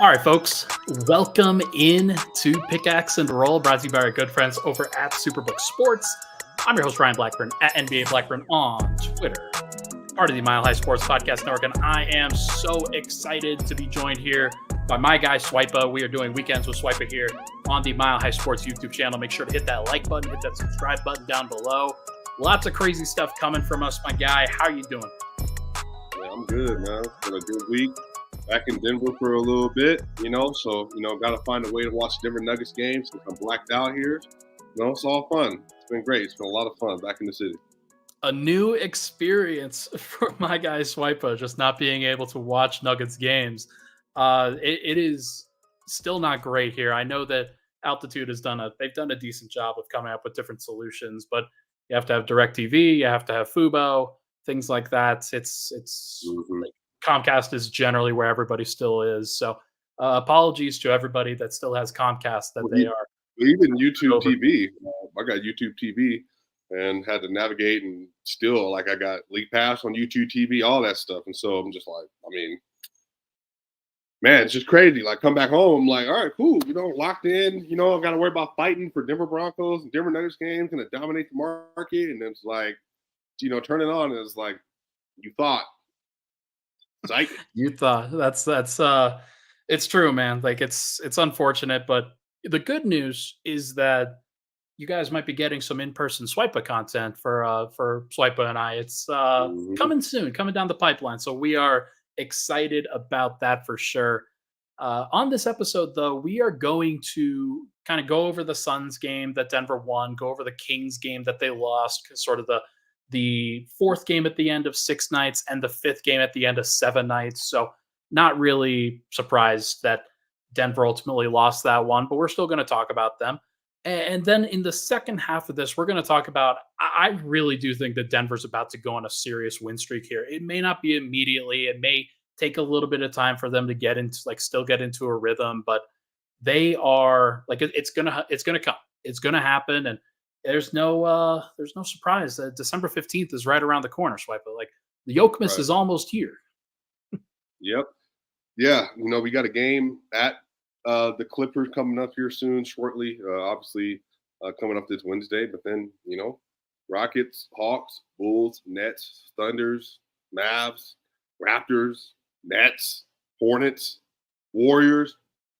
All right, folks, welcome in to Pickaxe and Roll, brought to you by our good friends over at Superbook Sports. I'm your host, Ryan Blackburn, at NBA Blackburn on Twitter, part of the Mile High Sports Podcast Network, and I am so excited to be joined here by my guy, Swipa. We are doing Weekends with Swipa here on the Mile High Sports YouTube channel. Make sure to hit that like button, hit that subscribe button down below. Lots of crazy stuff coming from us, my guy. How are you doing? Yeah, I'm good, man. It's been a good week. Back in Denver for a little bit, so, got to find a way to watch Denver Nuggets games since I'm blacked out here. It's all fun. It's been great. It's been a lot of fun back in the city. A new experience for my guy Swipa, just not being able to watch Nuggets games. It is still not great here. I know that Altitude they've done a decent job of coming up with different solutions, but you have to have DirecTV, you have to have Fubo, things like that. It's like Comcast is generally where everybody still is. So apologies to everybody that still has Comcast they are. Even YouTube TV. I got YouTube TV and had to navigate, and still, I got League Pass on YouTube TV, all that stuff. And so I'm just like, man, it's just crazy. Come back home, I'm like, all right, cool. Locked in. I got to worry about fighting for Denver Broncos and Denver Nuggets games, going to dominate the market. And it's like, turn it on, and it's like, you thought. You thought that's it's true, man. It's unfortunate, but the good news is that you guys might be getting some in-person Swipa content for Swipa and I. It's coming soon, coming down the pipeline. So we are excited about that for sure. On this episode, though, we are going to kind of go over the Suns game that Denver won, go over the Kings game that they lost, sort of the fourth game at the end of 6 nights and the fifth game at the end of 7 nights. So not really surprised that Denver ultimately lost that one, but we're still going to talk about them. And then in the second half of this, we're going to talk about, I really do think that Denver's about to go on a serious win streak here. It may not be immediately. It may take a little bit of time for them to get into, still get into a rhythm, but they are it's going to come. It's going to happen. And there's no surprise that December 15th is right around the corner, Swipa. The Yokmas is almost here. Yep. Yeah. We got a game at the Clippers coming up here soon, shortly. Obviously, coming up this Wednesday. But then, Rockets, Hawks, Bulls, Nets, Thunders, Mavs, Raptors, Nets, Hornets, Warriors,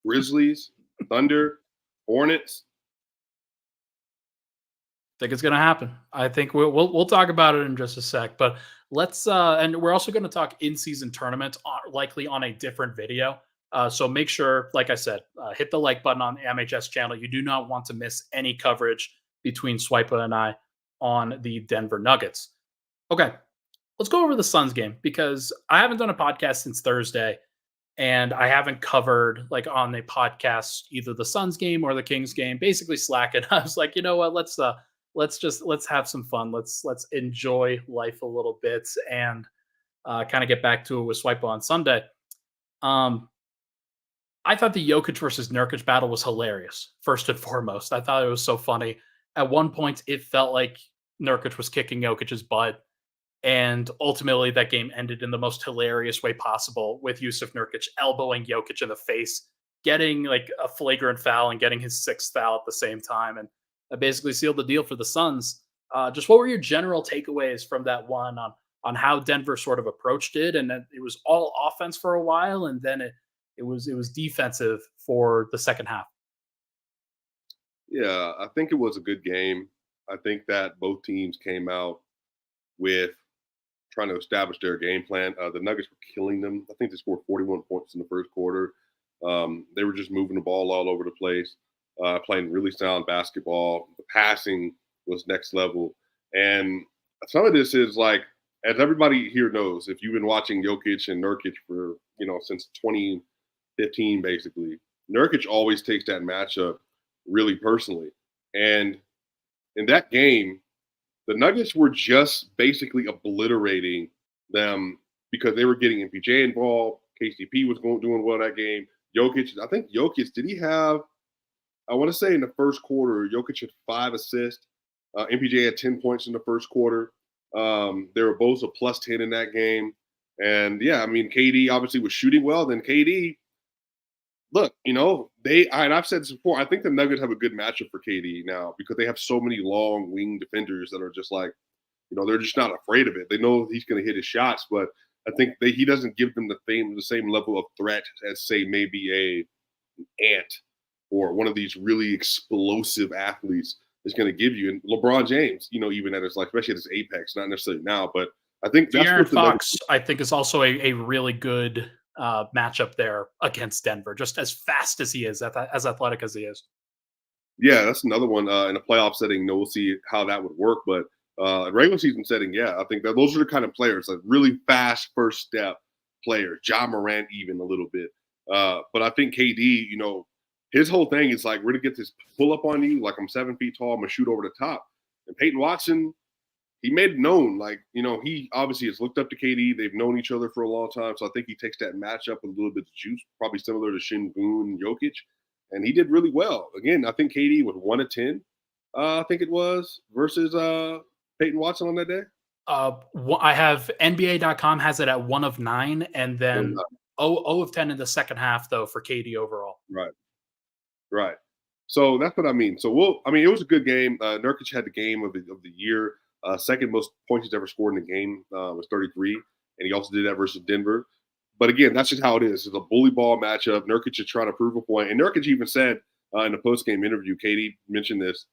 Grizzlies, Thunder, Hornets. I think it's going to happen. I think we'll talk about it in just a sec, but let's and we're also going to talk in-season tournaments, likely on a different video. So make sure, like I said, hit the like button on the MHS channel. You do not want to miss any coverage between Swipa and I on the Denver Nuggets. Okay, let's go over the Suns game, because I haven't done a podcast since Thursday, and I haven't covered on a podcast either the Suns game or the Kings game. Basically slacking. I was like, you know what? Let's have some fun. Let's enjoy life a little bit and kind of get back to it with Swipa on Sunday. I thought the Jokic versus Nurkic battle was hilarious, first and foremost. I thought it was so funny. At one point, it felt like Nurkic was kicking Jokic's butt, and ultimately that game ended in the most hilarious way possible, with Yusuf Nurkic elbowing Jokic in the face, getting a flagrant foul and getting his 6th foul at the same time, and that basically sealed the deal for the Suns. Just what were your general takeaways from that one on how Denver sort of approached it? And then it was all offense for a while, and then it was defensive for the second half. Yeah, I think it was a good game. I think that both teams came out with trying to establish their game plan. The Nuggets were killing them. I think they scored 41 points in the first quarter. They were just moving the ball all over the place, playing really sound basketball. The passing was next level. And some of this is as everybody here knows, if you've been watching Jokic and Nurkic for, since 2015, basically, Nurkic always takes that matchup really personally. And in that game, the Nuggets were just basically obliterating them because they were getting MPJ involved. KCP was doing well that game. Jokic, I think Jokic, did he have, I want to say in the first quarter, Jokic had 5 assists. MPJ had 10 points in the first quarter. They were both a plus 10 in that game. And, yeah, KD obviously was shooting well. Then KD look, and I've said this before. I think the Nuggets have a good matchup for KD now because they have so many long wing defenders that are just like, they're just not afraid of it. They know he's going to hit his shots, but I think he doesn't give them the same level of threat as say maybe a Ant or one of these really explosive athletes is going to give you. And LeBron James, even at his like, especially at his apex, not necessarily now, but I think that's De'Aaron what the Nuggets. Fox, I think, is also a really good matchup there against Denver. Just as fast as he is, as athletic as he is. Yeah, that's another one in a playoff setting. We'll see how that would work, but regular season setting, yeah, I think that those are the kind of players, like really fast first step players. John Morant, even a little bit, but I think KD, his whole thing is like, we're gonna get this pull up on you, like I'm 7 feet tall, I'm gonna shoot over the top. And Peyton Watson, he made it known, like, he obviously has looked up to KD. They've known each other for a long time. So I think he takes that matchup with a little bit of juice, probably similar to Shingun and Jokic. And he did really well. Again, I think KD was 1 of 10, I think it was, versus Peyton Watson on that day. I have NBA.com has it at 1 of 9, and One then night. 0 of 10 in the second half, though, for KD overall. Right. Right. So that's what I mean. It was a good game. Nurkic had the game of the year. Second most points he's ever scored in the game was 33, and he also did that versus Denver. But again, that's just how it is. It's a bully ball matchup. Nurkic is trying to prove a point, and Nurkic even said in the post game interview, Katie mentioned this,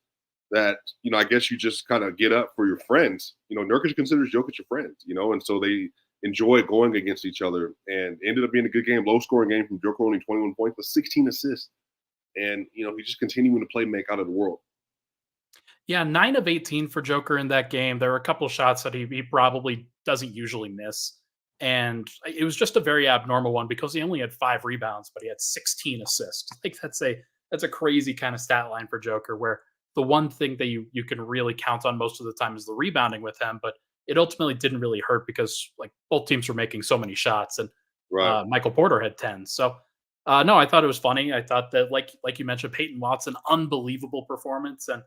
that I guess you just kind of get up for your friends. Nurkic considers Jokic a friend, and so they enjoy going against each other, and ended up being a good game, low scoring game from Joker, only 21 points, but 16 assists. And he's just continuing to play make out of the world. Yeah, 9 of 18 for Joker in that game. There were a couple shots that he probably doesn't usually miss. And it was just a very abnormal one because he only had 5 rebounds, but he had 16 assists. Like that's a crazy kind of stat line for Joker, where the one thing that you can really count on most of the time is the rebounding with him, but it ultimately didn't really hurt because like both teams were making so many shots, and Right. Michael Porter had 10. So no, I thought it was funny. I thought that like you mentioned, Peyton Watson, unbelievable performance, and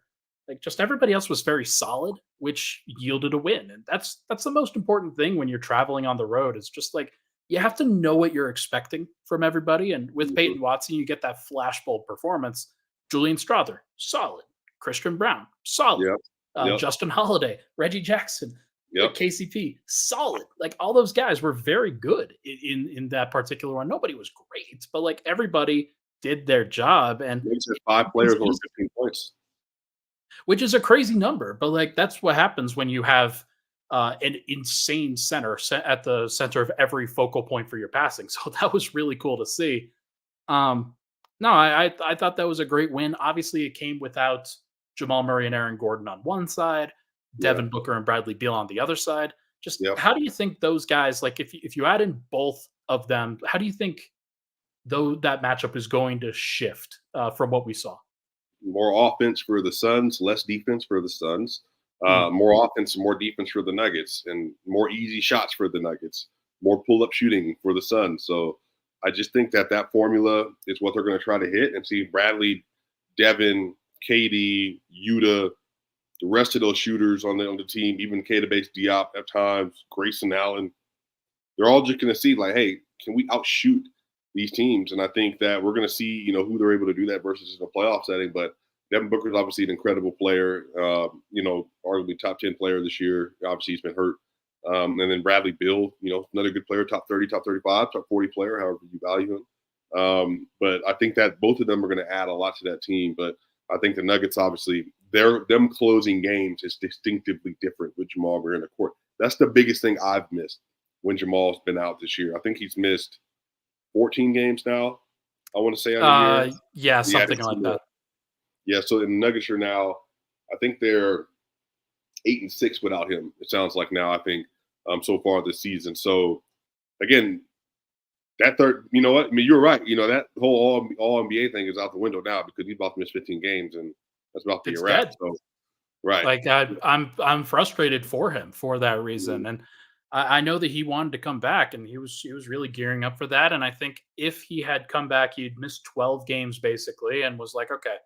like just everybody else was very solid, which yielded a win. And that's the most important thing when you're traveling on the road. Is just like you have to know what you're expecting from everybody. And with Mhm. Peyton Watson, you get that flashbulb performance. Julian Strother, solid. Christian Brown, solid. Yep. Yep. Justin Holiday, Reggie Jackson, Yep. KCP, solid. Like all those guys were very good in that particular one. Nobody was great, but like everybody did their job, and He said 5 players it's over easy, 15 points. which is a crazy number. But like that's what happens when you have an insane center at the center of every focal point for your passing. So that was really cool to see. Um, no, I thought that was a great win. Obviously, it came without Jamal Murray and Aaron Gordon on one side, Yeah. Devin Booker and Bradley Beal on the other side. Just Yep. how do you think those guys, like if you add in both of them, how do you think though that matchup is going to shift from what we saw? More offense for the Suns, less defense for the Suns. Mhm. More offense and more defense for the Nuggets, and more easy shots for the Nuggets. More pull up shooting for the Suns. So I just think that formula is what they're going to try to hit, and see Bradley, Devin, KD, Yuta, the rest of those shooters on the team, even Kata Bates Diop at times, Grayson Allen. They're all just going to see like, hey, can we outshoot these teams? And I think that we're going to see, who they're able to do that versus in a playoff setting. But Devin Booker's obviously an incredible player, arguably top 10 player this year. Obviously, he's been hurt. And then Bradley Beal, another good player, top 30, top 35, top 40 player, however you value him. But I think that both of them are going to add a lot to that team. But I think the Nuggets, obviously, them closing games is distinctively different with Jamal Murray in the court. That's the biggest thing I've missed when Jamal's been out this year. I think he's missed 14 games now, I want to say, on the year. Yeah, Yeah, something like that. yeah. So in the Nuggets are now, I think they're 8-6 without him. It sounds like now. I think so far this season. So again, that third, you know what? I mean, you're right. That whole all NBA thing is out the window now because he's about to miss 15 games, and that's about to be a It's wrap. dead. So right. Like I'm frustrated for him for that Mhm. reason, and I know that he wanted to come back, and he was really gearing up for that. And I think if he had come back, he'd missed 12 games basically, and was like, okay,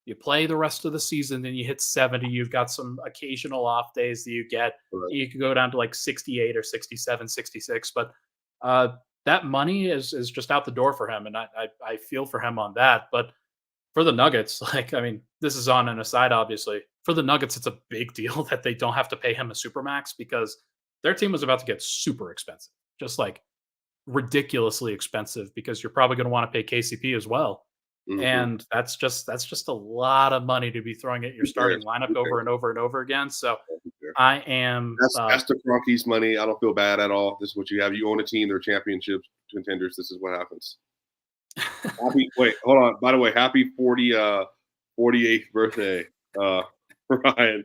you play the rest of the season, then you hit 70. You've got some occasional off days that you get. Right. You could go down to like 68 or 67, 66, but uh, that money is just out the door for him, and I feel for him on that. But for the Nuggets, like, I mean, this is on an aside, obviously. For the Nuggets, it's a big deal that they don't have to pay him a supermax because their team was about to get super expensive, just like ridiculously expensive because you're probably going to want to pay KCP as well. Mhm. And that's just a lot of money to be throwing at your Who cares? starting lineup Who over cares? and over and over again. So Who cares? I am That's the Cronkies money. I don't feel bad at all. This is what you have. You own a team, they're championship contenders. This is what happens. Happy wait, hold on. By the way, happy 48th birthday, uh, Ryan.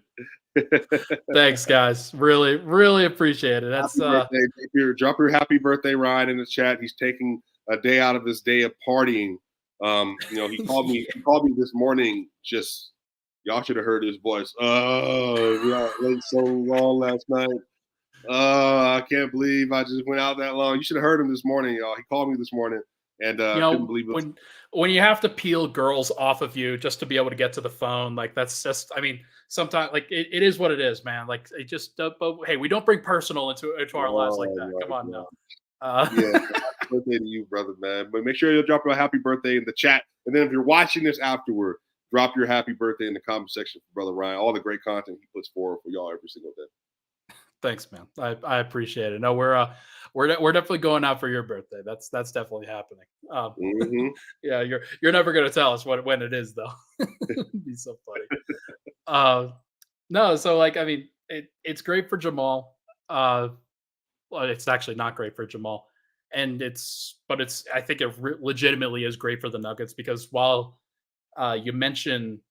thanks guys. Really, really appreciate it. That's Happy birthday. Drop your happy birthday, Ryan, in the chat. He's taking a day out of his day of partying. He called me this morning. Just y'all should have heard his voice. Oh, we out late so long last night. I can't believe I just went out that long. You should have heard him this morning, y'all. He called me this morning and couldn't believe it. when you have to peel girls off of you just to be able to get to the phone, like that's just, I mean, sometimes like it is what it is, man. Like it just but hey, we don't bring personal into our lives like Oh that. Come my on god. now. uh Yeah, happy birthday to you, brother, man. But make sure you drop your happy birthday in the chat. And then if you're watching this afterward, drop your happy birthday in the comment section for Brother Ryan. All the great content he puts forward for y'all every single day. Thanks, man. I appreciate it. No, we're definitely going out for your birthday. That's definitely happening. Hmm. Yeah, you're never gonna tell us when it is though. It'd be so funny. Uh, no, so like I mean, it's great for Jamal. Well, it's actually not great for Jamal, and it's I think it legitimately is great for the Nuggets because while you mention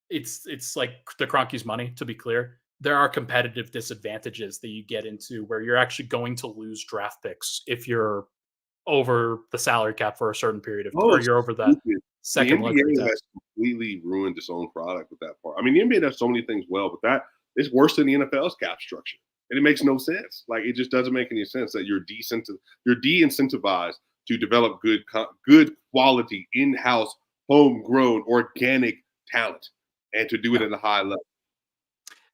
it's like the Kroenke's money. To be clear, there are competitive disadvantages that you get into where you're actually going to lose draft picks if you're over the salary cap for a certain period of Oh, or you're over that stupid. The second luxury NBA has tax. completely ruined its own product with that part. I mean, the NBA does so many things well, but that is worse than the NFL's cap structure. And it makes no sense. Like it just doesn't make any sense that you're de-incentivized to develop good quality in-house, homegrown, organic talent and to do it Yeah. at a high level.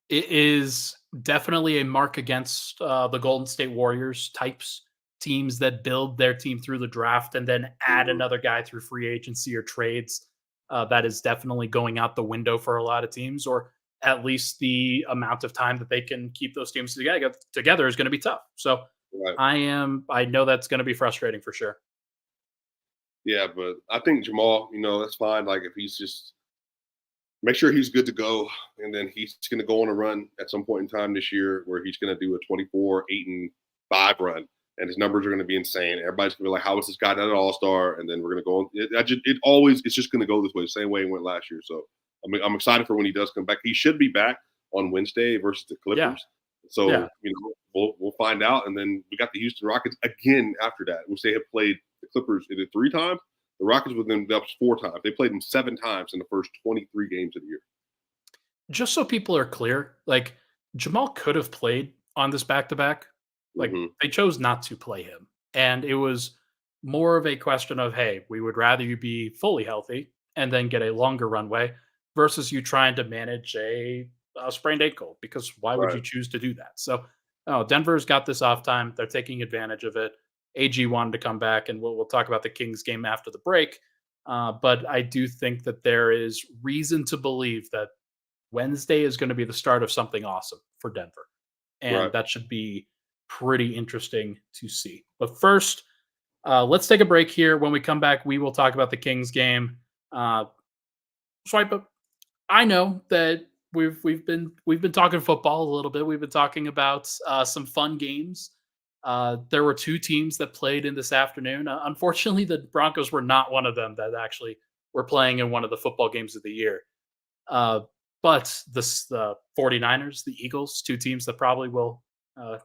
It is definitely a mark against the Golden State Warriors types, teams that build their team through the draft and then add Mhm. another guy through free agency or trades. That is definitely going out the window for a lot of teams, or at least the amount of time that they can keep those teams together is going to be tough. So Right. I know that's going to be frustrating for sure. Yeah, but I think Jamal, that's fine. Like if he's just make sure he's good to go. And then he's going to go on a run at some point in time this year where he's going to do a 24, 8-5 run. And his numbers are going to be insane. Everybody's going to be like, how is this guy not an all star? And then we're going to go on. It's just going to go this way, the same way it went last year. So I'm excited for when he does come back. He should be back on Wednesday versus the Yeah. Clippers. Yeah. So, we'll find out. And then we got the Houston Rockets again after that, which they have played the Clippers either 3 times. The Rockets with them that was 4 times. They played them 7 times in the first 23 games of the year. Just so people are clear, like Jamal could have played on this back to back. Like Hmm. they chose not to play him. And it was more of a question of, hey, we would rather you be fully healthy and then get a longer runway versus you trying to manage a sprained ankle because why would Right. you choose to do that? So, oh, Denver's got this off time. They're taking advantage of it. AG wanted to come back, and we'll talk about the Kings game after the break. But I do think that there is reason to believe that Wednesday is going to be the start of something awesome for Denver. And Right. that should be pretty interesting to see. But first, let's take a break here. When we come back, we will talk about the Kings game. Uh, Swipe up. I know that we've been talking football a little bit. We've been talking about some fun games. There were two teams that played in this afternoon. Unfortunately, the Broncos were not one of them that actually were playing in one of the football games of the year. Uh, but the 49ers, the Eagles, two teams that probably will uh,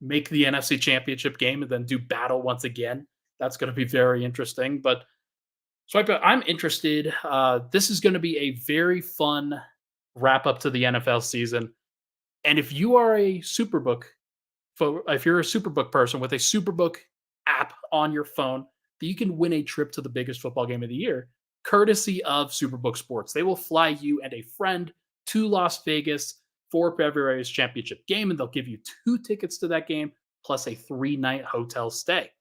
make the NFC Championship game and then do battle once again. That's going to be very interesting. But Swipe, I'm interested. This is going to be a very fun wrap up to the NFL season. And if you are a Superbook, if you're a Superbook person with a Superbook app on your phone, that you can win a trip to the biggest football game of the year, courtesy of Superbook Sports. They will fly you and a friend to Las Vegas for February's championship game, and they'll give you 2 tickets to that game plus a 3-night hotel stay.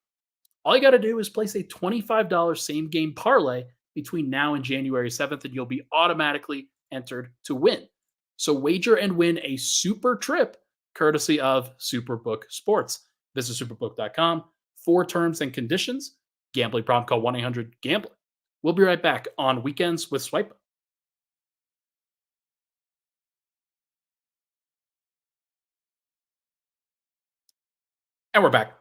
All you got to do is place a $25 same game parlay between now and January 7th, and you'll be automatically entered to win. So wager and win a super trip courtesy of Superbook Sports. Visit superbook.com for terms and conditions. Gambling problem, call 1-800-GAMBLER. We'll be right back on Weekends with Swipa. And we're back.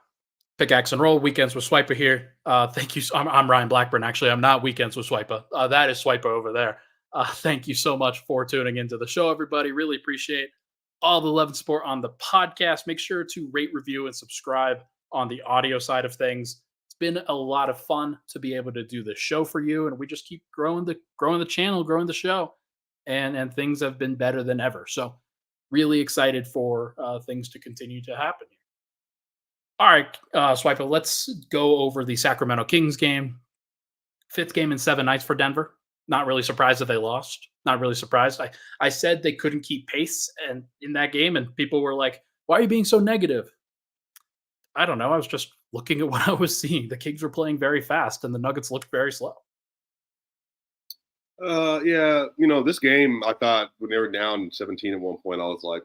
Pickaxe and roll, Weekends with Swipa here. Thank you. I'm Ryan Blackburn. Actually, I'm not Weekends with Swipa. That is Swipa over there. Thank you so much for tuning into the show, everybody. Really appreciate all the love and support on the podcast. Make sure to rate, review, and subscribe on the audio side of things. It's been a lot of fun to be able to do this show for you, and we just keep growing the channel, growing the show, and things have been better than ever. So, really excited for things to continue to happen here. All right, Swiper, let's go over the Sacramento Kings game. 5th game in 7 nights for Denver. Not really surprised that they lost. Not really surprised. I said they couldn't keep pace and in that game, and people were like, why are you being so negative? I don't know. I was just looking at what I was seeing. The Kings were playing very fast, and the Nuggets looked very slow. Yeah, this game, I thought when they were down 17 at one point, I was like,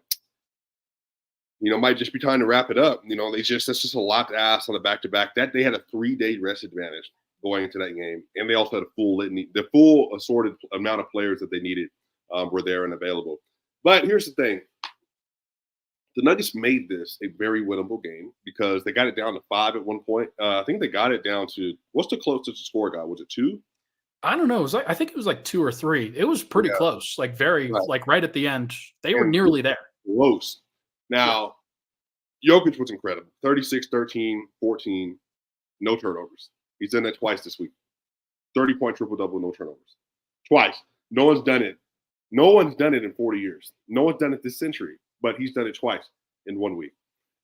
might just be time to wrap it up. That's just a lot to ask on the back-to-back. That they had a 3-day rest advantage going into that game, and they also had the full assorted amount of players that they needed were there and available. But here's the thing: the Nuggets made this a very winnable game because they got it down to 5 at one point. I think they got it down to what's the closest the score got? Was it 2? I don't know. I think it was like 2 or 3. It was pretty close, like right at the end. They were nearly there. Close. Now, Jokic was incredible. 36, 13, 14, no turnovers. He's done that twice this week. 30-point triple-double, no turnovers. Twice. No one's done it. No one's done it in 40 years. No one's done it this century, but he's done it twice in 1 week.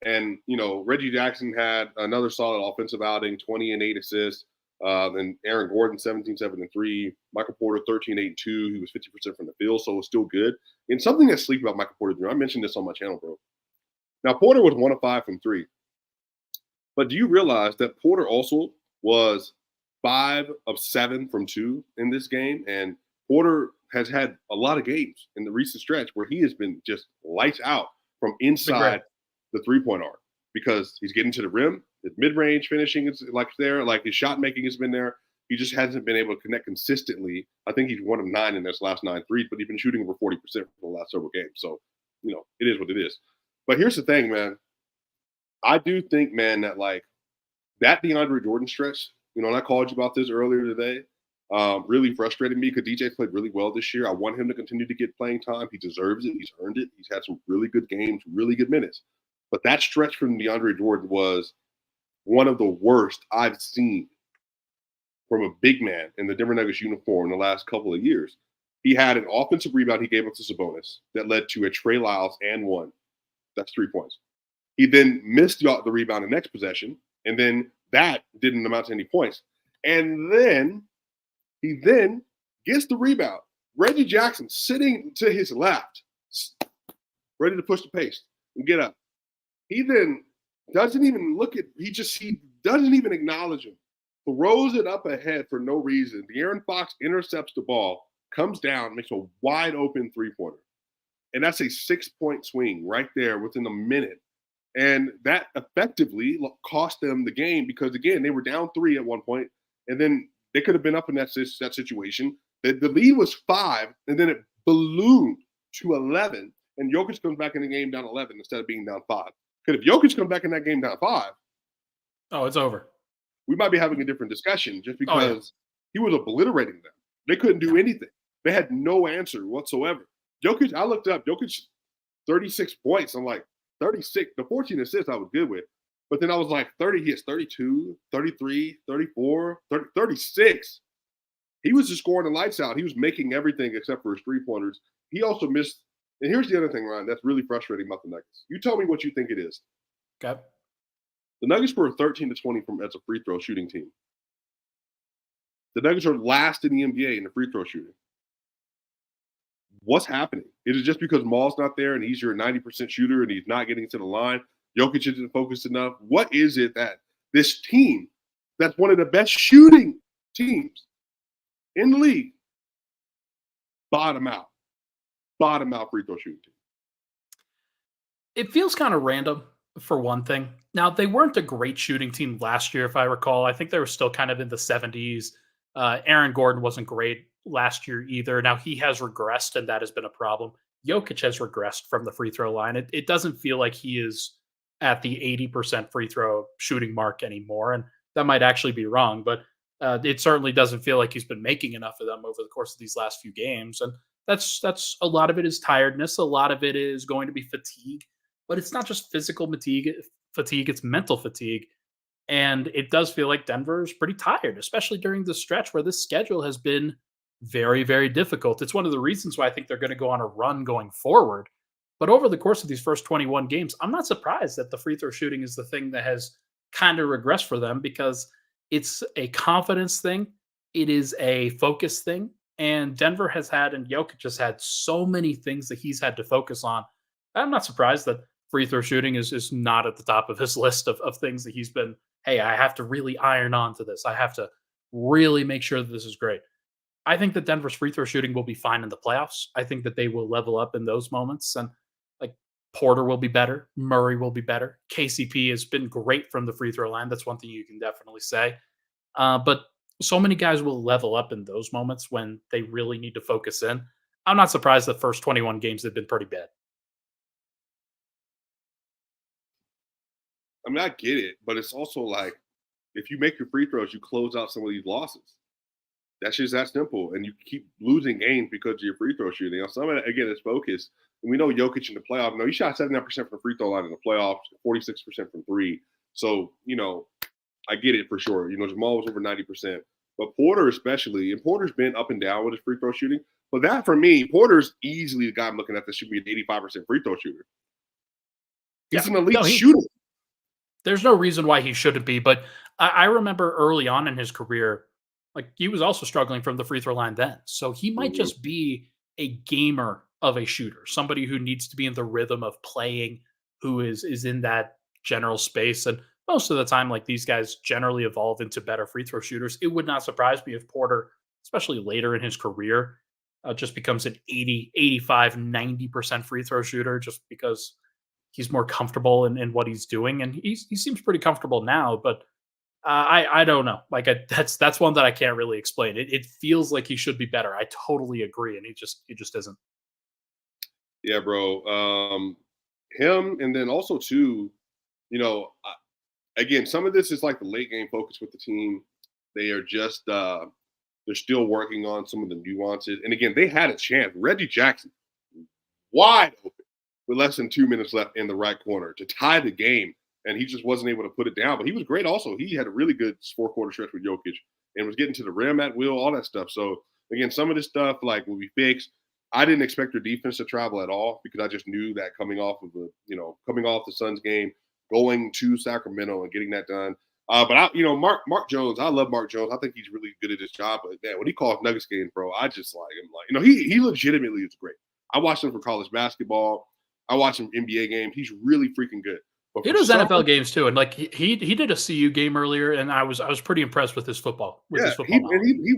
And, Reggie Jackson had another solid offensive outing, 20 and 8 assists. And Aaron Gordon, 17, 7 and 3. Michael Porter, 13, 8 and 2. He was 50% from the field, so it was still good. And something that's sleep about Michael Porter Jr., I mentioned this on my channel, bro. Now, Porter was 1 of 5 from 3. But do you realize that Porter also was 5 of 7 from 2 in this game? And Porter has had a lot of games in the recent stretch where he has been just lights out from inside the three-point arc because he's getting to the rim. His mid-range finishing is like there. Like his shot making has been there. He just hasn't been able to connect consistently. I think he's 1 of 9 in his last 9 threes, but he's been shooting over 40% for the last several games. So, it is what it is. But here's the thing, man. I do think, man, that that DeAndre Jordan stretch, and I called you about this earlier today, really frustrated me because DJ played really well this year. I want him to continue to get playing time. He deserves it. He's earned it. He's had some really good games, really good minutes. But that stretch from DeAndre Jordan was one of the worst I've seen from a big man in the Denver Nuggets uniform in the last couple of years. He had an offensive rebound he gave up to Sabonis that led to a Trey Lyles and 1. That's 3 points. He then missed the rebound the next possession, and then that didn't amount to any points. And then he then gets the rebound. Reggie Jackson sitting to his left, ready to push the pace and get up. He then doesn't even he doesn't even acknowledge him. Throws it up ahead for no reason. De'Aaron Fox intercepts the ball, comes down, makes a wide open 3-pointer. And that's a 6-point swing right there within a minute. And that effectively cost them the game because, again, they were down 3 at one point, and then they could have been up in that situation. The lead was 5, and then it ballooned to 11, and Jokic comes back in the game down 11 instead of being down 5. Because if Jokic comes back in that game down 5, it's over. We might be having a different discussion just because he was obliterating them. They couldn't do anything. They had no answer whatsoever. Jokic, I looked up, Jokic, 36 points. I'm like, 36. The 14 assists I was good with. But then I was like, 30, he has 32, 33, 34, 36. He was just scoring the lights out. He was making everything except for his 3-pointers. He also missed. And here's the other thing, Ryan, that's really frustrating about the Nuggets. You tell me what you think it is. Okay. The Nuggets were 13 to 20 as a free throw shooting team. The Nuggets are last in the NBA in the free throw shooting. What's happening? Is it just because Maul's not there and he's your 90% shooter and he's not getting to the line? Jokic isn't focused enough? What is it that this team that's one of the best shooting teams in the league, bottom out free throw shooting team. It feels kind of random for one thing. Now, they weren't a great shooting team last year, if I recall. I think they were still kind of in the 70s. Aaron Gordon wasn't great last year either. Now, he has regressed, and that has been a problem. Jokic has regressed from the free throw line. It doesn't feel like he is at the 80% free throw shooting mark anymore. And that might actually be wrong, but it certainly doesn't feel like he's been making enough of them over the course of these last few games. And that's a lot of it is tiredness. A lot of it is going to be fatigue, but it's not just physical fatigue, it's mental fatigue. And it does feel like Denver is pretty tired, especially during the stretch where this schedule has been very, very difficult. It's one of the reasons why I think they're going to go on a run going forward. But over the course of these first 21 games, I'm not surprised that the free throw shooting is the thing that has kind of regressed for them because it's a confidence thing, it is a focus thing. And Denver has had, and Jokic has had so many things that he's had to focus on. I'm not surprised that free throw shooting is not at the top of his list of things that he's been, hey, I have to really iron on to this. I have to really make sure that this is great. I think that Denver's free throw shooting will be fine in the playoffs. I think that they will level up in those moments. And like Porter will be better. Murray will be better. KCP has been great from the free throw line. That's one thing you can definitely say. But so many guys will level up in those moments when they really need to focus in. I'm not surprised the first 21 games have been pretty bad. I mean, I get it, but it's also like if you make your free throws, you close out some of these losses. That's just that simple. And you keep losing games because of your free throw shooting. Now, some of it, again, is focus. And we know Jokic in the playoffs. No, he shot 79% from the free throw line in the playoffs, 46% from three. So, I get it for sure. Jamal was over 90%. But Porter especially, and Porter's been up and down with his free throw shooting. But that, for me, Porter's easily the guy I'm looking at that should be an 85% free throw shooter. He's an elite shooter. There's no reason why he shouldn't be. But I remember early on in his career, like he was also struggling from the free throw line then. So he might just be a gamer of a shooter, somebody who needs to be in the rhythm of playing, who is in that general space. And most of the time, like these guys generally evolve into better free throw shooters. It would not surprise me if Porter, especially later in his career, just becomes an 80, 85, 90% free throw shooter just because he's more comfortable in what he's doing. And he seems pretty comfortable now, but I don't know. Like that's one that I can't really explain. It feels like he should be better. I totally agree, and he just isn't. Yeah, bro. Him, and then also too, again, some of this is like the late game focus with the team. They are just they're still working on some of the nuances. And again, they had a chance. Reggie Jackson, wide open with less than 2 minutes left in the right corner to tie the game. And he just wasn't able to put it down. But he was great also. He had a really good 4-quarter stretch with Jokic and was getting to the rim at will, all that stuff. So, again, some of this stuff like will be fixed. I didn't expect their defense to travel at all because I just knew that coming off the Suns game, going to Sacramento and getting that done. But Mark Jones, I love Mark Jones. I think he's really good at his job. But man, when he calls Nuggets game, bro, I just like him. He legitimately is great. I watched him for college basketball. I watch him NBA games. He's really freaking good. He does NFL games too, and like he did a CU game earlier, and I was pretty impressed with his football. He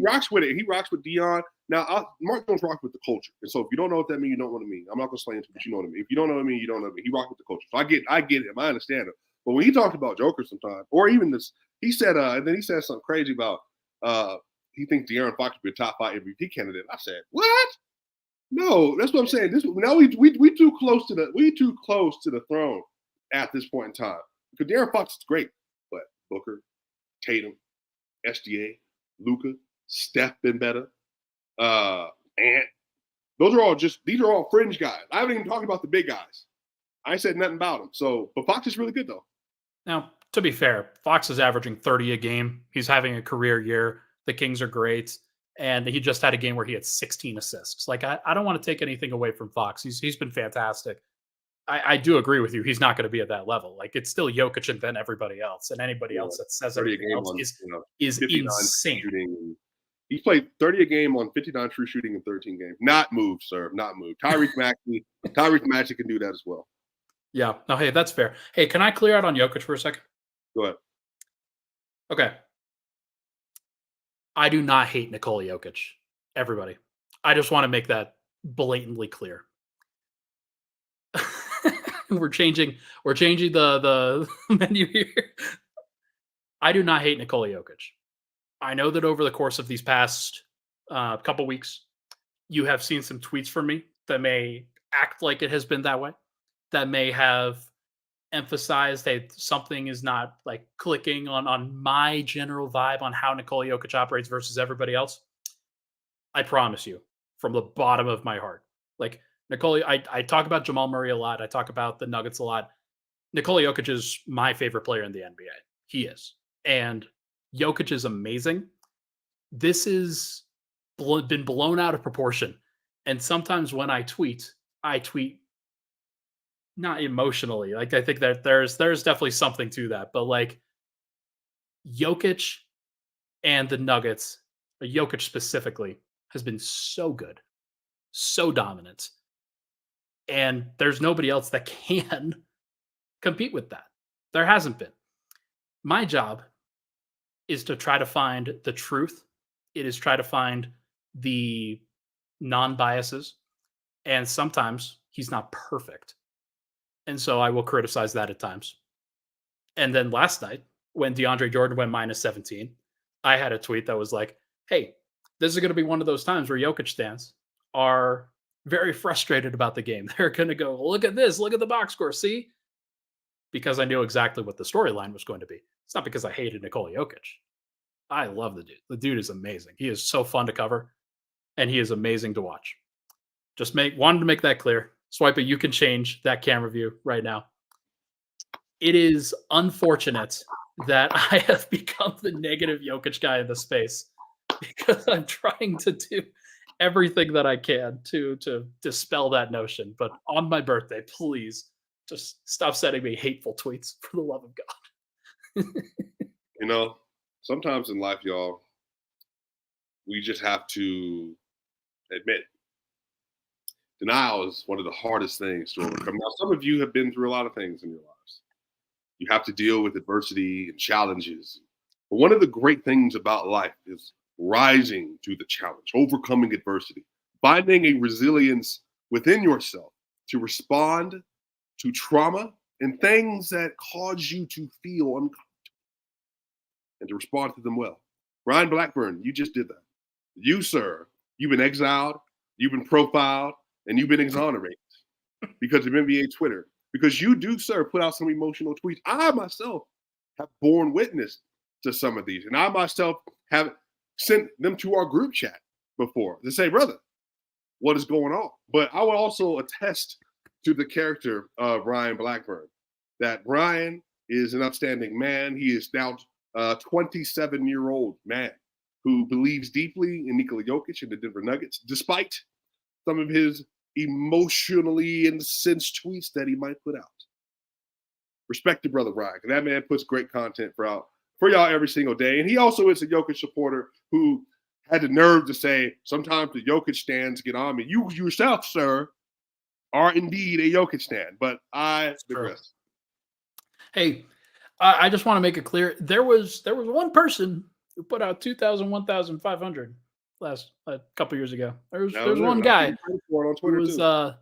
rocks with it. He rocks with Dion. Now, Mark Jones rocks with the culture, and so if you don't know what that means, you don't know what it means. I'm not gonna explain it to you, but you know what I mean. If you don't know what I mean, you don't know what I mean. He rocks with the culture, so I get him. I understand him. But when he talked about Joker sometimes, or even this, he said, and then he said something crazy about he thinks De'Aaron Fox would be a top 5 MVP candidate. I said, what? No, that's what I'm saying. We too close to the throne at this point in time. Because De'Aaron Fox is great, but Booker, Tatum, SGA, Luka, Steph been better. And these are all fringe guys. I haven't even talked about the big guys. I ain't said nothing about them. So, but Fox is really good though. Now, to be fair, Fox is averaging 30 a game. He's having a career year. The Kings are great. And he just had a game where he had 16 assists. Like, I don't want to take anything away from Fox. He's been fantastic. I do agree with you. He's not going to be at that level. Like, it's still Jokic and then everybody else. And anybody else that says anything else is insane. Shooting. He's played 30 a game on 59 true shooting in 13 games. Not moved, sir. Not moved. Tyrese Maxey can do that as well. Yeah. No, hey, that's fair. Hey, can I clear out on Jokic for a second? Go ahead. Okay. I do not hate Nikola Jokic. Everybody. I just want to make that blatantly clear. we're changing the menu here. I do not hate Nikola Jokic. I know that over the course of these past couple weeks, you have seen some tweets from me that may act like it has been that way, that may have emphasized that something is not like clicking on my general vibe on how Nikola Jokic operates versus everybody else. I promise you, from the bottom of my heart, like Nikola, I talk about Jamal Murray a lot. I talk about the Nuggets a lot. Nikola Jokic is my favorite player in the NBA. He is, and Jokic is amazing. This is been blown out of proportion, and sometimes when I tweet not emotionally. Like I think that there's definitely something to that, but like Jokic and the Nuggets, Jokic specifically, has been so good, so dominant, and there's nobody else that can compete with that. There hasn't been. My job is to try to find the truth. It is try to find the non-biases, and sometimes he's not perfect. And so I will criticize that at times. And then last night, when DeAndre Jordan went minus 17, I had a tweet that was like, hey, this is going to be one of those times where Jokic stands are very frustrated about the game. They're going to go, look at this, look at the box score, see? Because I knew exactly what the storyline was going to be. It's not because I hated Nikola Jokic. I love the dude. The dude is amazing. He is so fun to cover, and he is amazing to watch. Wanted to make that clear. Swipa, you can change that camera view right now. It is unfortunate that I have become the negative Jokic guy in the space because I'm trying to do everything that I can to dispel that notion. But on my birthday, please just stop sending me hateful tweets for the love of God. You know, sometimes in life, y'all, we just have to admit denial is one of the hardest things to overcome. Now, some of you have been through a lot of things in your lives. You have to deal with adversity and challenges. But one of the great things about life is rising to the challenge, overcoming adversity, finding a resilience within yourself to respond to trauma and things that cause you to feel uncomfortable and to respond to them well. Ryan Blackburn, you just did that. You, sir, you've been exiled, you've been profiled, and you've been exonerated because of NBA Twitter. Because you do, sir, put out some emotional tweets. I myself have borne witness to some of these, and I myself have sent them to our group chat before to say, brother, what is going on? But I would also attest to the character of Ryan Blackburn, that Ryan is an upstanding man. He is now a 27-year-old man who believes deeply in Nikola Jokic and the Denver Nuggets, despite some of his emotionally incensed tweets that he might put out. Respect to brother Ryan, because that man puts great content for y'all every single day. And he also is a Jokic supporter who had the nerve to say, sometimes the Jokic stands get on me. You yourself, sir, are indeed a Jokic stand, but I digress. Hey, I just want to make it clear. There was one person who put out 2,000, 1,500 last a couple years ago. There's one guy on Twitter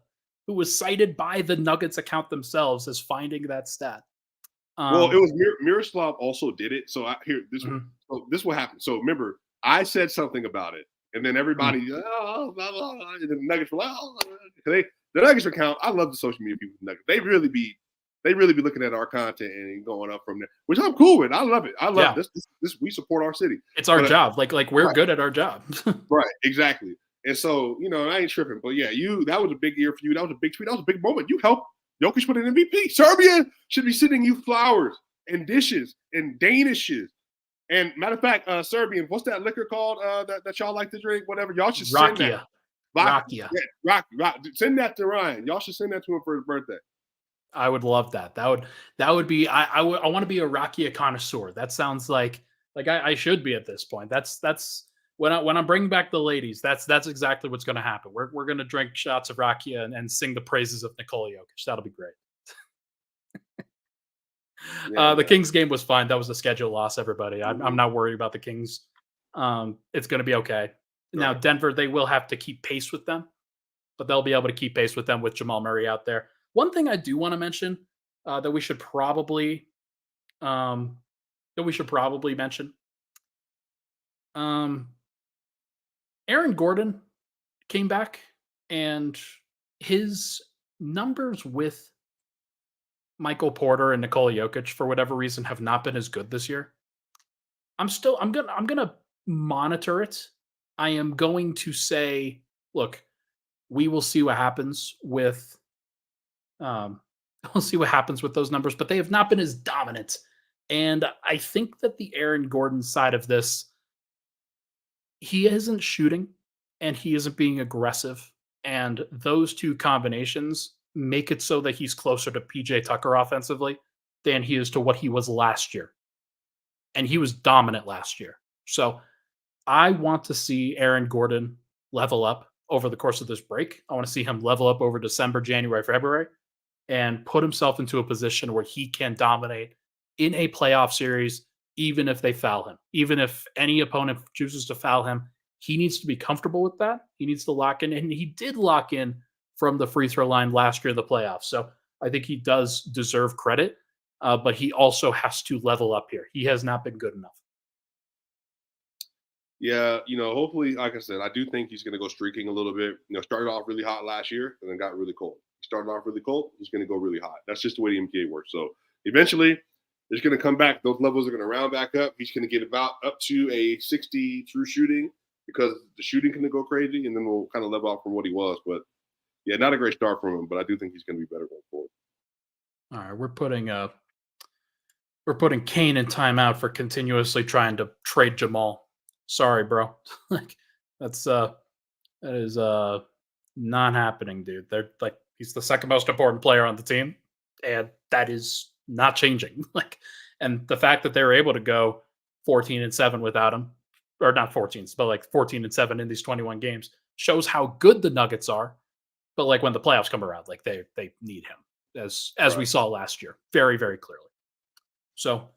who was cited by the Nuggets account themselves as finding that stat. Well, it was Miroslav also did it. So this is what happened. So remember, I said something about it, and then everybody, and the Nuggets were like, the Nuggets account. I love the social media people. Nuggets. They really be looking at our content and going up from there, which I'm cool with. I love it. I love this. We support our city. It's our job. Like we're good at our job. Right. Exactly. And so, I ain't tripping. But yeah, that was a big year for you. That was a big tweet. That was a big moment. You helped Jokic win an MVP. Serbia should be sending you flowers and dishes and danishes. And matter of fact, Serbian, what's that liquor called that y'all like to drink? Whatever. Y'all should send that. Rakia. Yeah, Rakia. Send that to Ryan. Y'all should send that to him for his birthday. I would love that. That would be. I want to be a rakia connoisseur. That sounds like I should be at this point. That's when I'm bringing back the ladies. That's exactly what's going to happen. We're going to drink shots of rakia and sing the praises of Nikola Jokic. That'll be great. The Kings game was fine. That was a schedule loss. Everybody, I'm not worried about the Kings It's going to be okay. Now, Right. Denver, they will have to keep pace with them, but they'll be able to keep pace with them with Jamal Murray out there. One thing I do want to mention that we should probably um, mention. Um, Aaron Gordon came back, and his numbers with Michael Porter and Nikola Jokic, for whatever reason, have not been as good this year. I'm gonna monitor it. I am going to say, look, we will see what happens with um we'll see what happens with those numbers, but they have not been as dominant. And I think that the Aaron Gordon side of this, he isn't shooting and he isn't being aggressive. And those two combinations make it so that he's closer to PJ Tucker offensively than he is to what he was last year. And he was dominant last year. So I want to see Aaron Gordon level up over the course of this break. I want to see him level up over December, January, February, and put himself into a position where he can dominate in a playoff series, even if they foul him. Even if any opponent chooses to foul him, he needs to be comfortable with that. He needs to lock in, and he did lock in from the free throw line last year in the playoffs. So I think he does deserve credit, but he also has to level up here. He has not been good enough. Yeah, hopefully, like I said, I do think he's going to go streaking a little bit. Started off really hot last year and then got really cold. He started off really cold. He's going to go really hot. That's just the way the NBA works. So eventually, it's going to come back. Those levels are going to round back up. He's going to get about up to a 60 true shooting because the shooting can go crazy, and then we'll kind of level out from what he was. But yeah, not a great start from him, but I do think he's going to be better going forward. All right, we're putting Kane in timeout for continuously trying to trade Jamal. Sorry, bro. Like that's that is not happening, dude. They're like he's the second most important player on the team, and that is not changing. Like, and the fact that they were able to go 14-7 without him, or not 14, but like 14-7 in these 21 games, shows how good the Nuggets are. But like when the playoffs come around, like they need him, as we Right. saw last year, very very clearly. So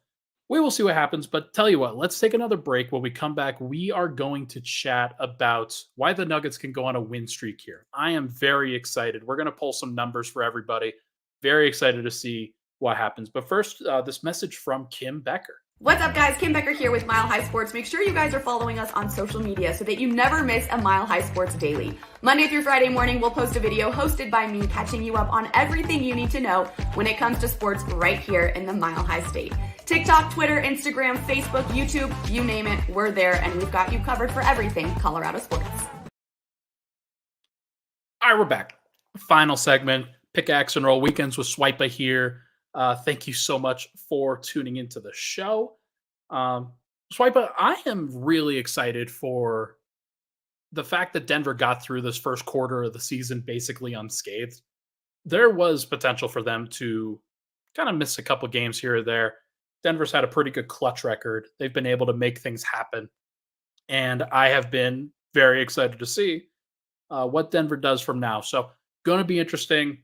we will see what happens. But tell you what, let's take another break. When we come back, we are going to chat about why the Nuggets can go on a win streak here. I am very excited. We're going to pull some numbers for everybody. Very excited to see what happens. But first, this message from Kim Becker. What's up, guys? Kim Becker here with Mile High Sports. Make sure you guys are following us on social media so that you never miss a Mile High Sports daily. Monday through Friday morning, we'll post a video hosted by me catching you up on everything you need to know when it comes to sports right here in the Mile High State. TikTok, Twitter, Instagram, Facebook, YouTube, you name it, we're there, and we've got you covered for everything Colorado sports. All right, we're back. Final segment, Pickaxe and Roll Weekends with Swipa here. Thank you so much for tuning into the show. Swipa, I am really excited for the fact that Denver got through this first quarter of the season basically unscathed. There was potential for them to kind of miss a couple games here or there. Denver's had a pretty good clutch record. They've been able to make things happen. And I have been very excited to see what Denver does from now. So, going to be interesting.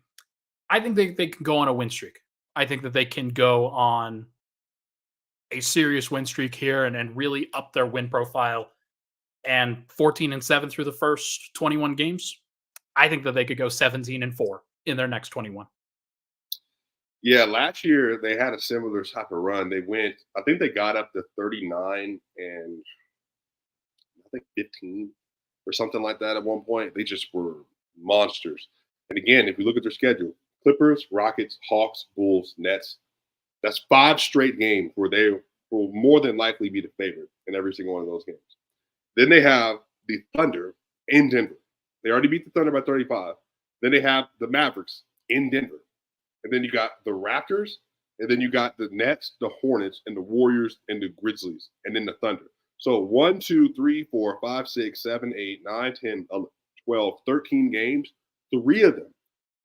I think they can go on a win streak. I think that they can go on a serious win streak here and really up their win profile. And 14-7 through the first 21 games, I think that they could go 17-4 in their next 21. Yeah, last year they had a similar type of run. I think they got up to 39 and I think 15 or something like that at one point. They just were monsters. And again, if you look at their schedule, Clippers, Rockets, Hawks, Bulls, Nets, that's 5 straight games where they will more than likely be the favorite in every single one of those games. Then they have the Thunder in Denver. They already beat the Thunder by 35. Then they have the Mavericks in Denver. And then you got the Raptors, and then you got the Nets, the Hornets, and the Warriors, and the Grizzlies, and then the Thunder. So 1, 2, 3, 4, 5, 6, 7, 8, 9, 10, 12, 13 games. 3 of them,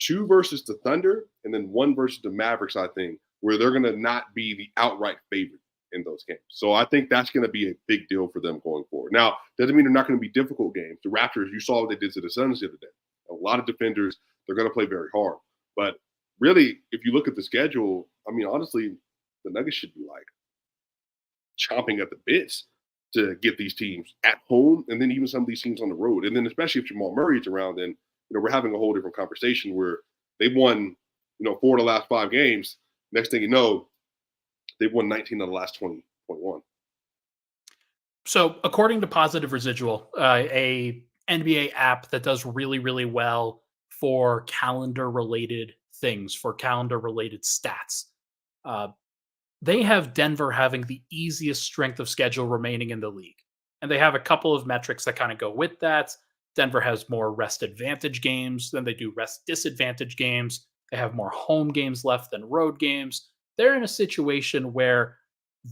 2 versus the Thunder, and then 1 versus the Mavericks, I think, where they're going to not be the outright favorite in those games. So I think that's going to be a big deal for them going forward. Now, doesn't mean they're not going to be difficult games. The Raptors, you saw what they did to the Suns the other day. A lot of defenders, they're going to play very hard. But really, if you look at the schedule, I mean, honestly, the Nuggets should be like chomping at the bits to get these teams at home, and then even some of these teams on the road. And then especially if Jamal Murray's around, then we're having a whole different conversation where they've won 4 of the last 5 games. Next thing you know, they've won 19 of the last 20.1. So, according to Positive Residual, a NBA app that does really, really well for calendar-related things, for calendar-related stats, uh, they have Denver having the easiest strength of schedule remaining in the league. And they have a couple of metrics that kind of go with that. Denver has more rest advantage games than they do rest disadvantage games. They have more home games left than road games. They're in a situation where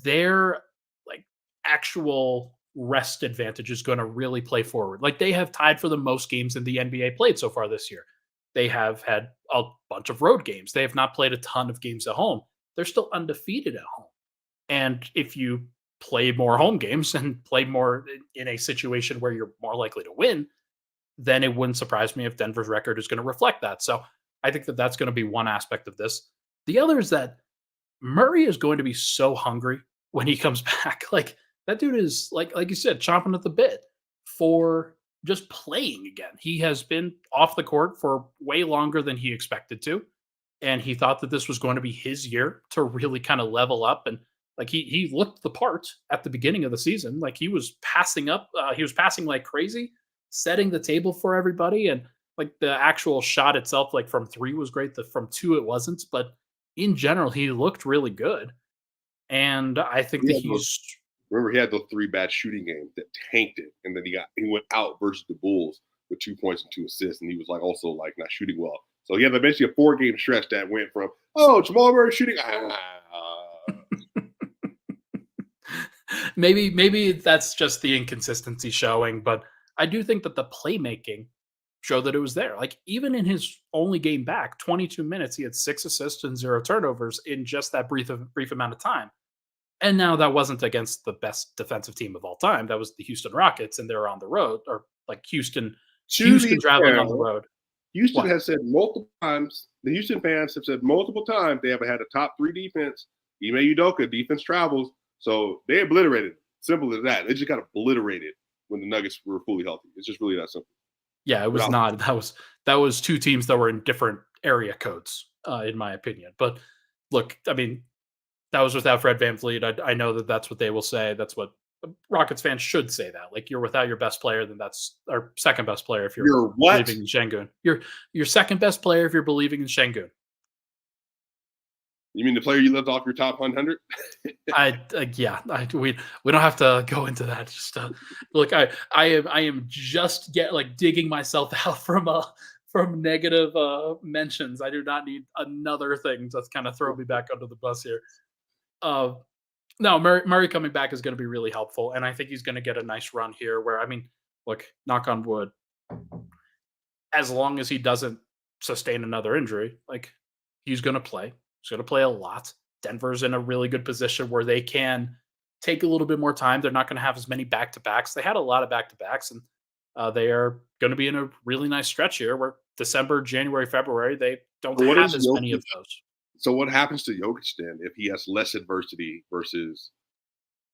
their like actual rest advantage is going to really play forward. Like they have tied for the most games in the NBA played so far this year. They have had a bunch of road games. They have not played a ton of games at home. They're still undefeated at home. And if you play more home games and play more in a situation where you're more likely to win, then it wouldn't surprise me if Denver's record is going to reflect that. So I think that that's going to be one aspect of this. The other is that Murray is going to be so hungry when he comes back. Like that dude is like you said, chomping at the bit for just playing again. He has been off the court for way longer than he expected to. And he thought that this was going to be his year to really kind of level up. And like he looked the part at the beginning of the season. Like he was passing up, he was passing like crazy, setting the table for everybody. And like the actual shot itself, like from 3 was great. From 2 it wasn't. But in general, he looked really good. And I think that he's remember he had those 3 bad shooting games that tanked it, and then he went out versus the Bulls with 2 points and 2 assists, and he was like also like not shooting well. So he had basically a 4-game stretch that went from Jamal Murray shooting. Maybe that's just the inconsistency showing, but I do think that the playmaking showed that it was there. Like even in his only game back, 22 minutes, he had 6 assists and 0 turnovers in just that brief amount of time. And now that wasn't against the best defensive team of all time. That was the Houston Rockets, and they were on the road, or like Houston traveling on the road. Houston has said multiple times, the Houston fans have said multiple times they haven't had a top 3 defense. Ime Udoka, defense travels. So they obliterated. Simple as that. They just got obliterated when the Nuggets were fully healthy. It's just really that simple. Yeah, it was not. That was 2 teams that were in different area codes, in my opinion. But look, I mean, that was without Fred VanVleet. I know that that's what they will say. That's what Rockets fans should say. That like you're without your best player, then that's our second best player if you're believing in Şengün. Your second best player if you're believing in Şengün. You mean the player you left off your top 100? We don't have to go into that. Just look, I am just digging myself out from negative mentions. I do not need another thing to kind of throw me back under the bus here. No, Murray coming back is going to be really helpful, and I think he's going to get a nice run here. Where I mean, look, knock on wood, as long as he doesn't sustain another injury, like he's going to play. He's going to play a lot. Denver's in a really good position where they can take a little bit more time. They're not going to have as many back-to-backs. They had a lot of back-to-backs, and they are going to be in a really nice stretch here where December, January, February, they don't have as many of those. So what happens to Jokic then if he has less adversity versus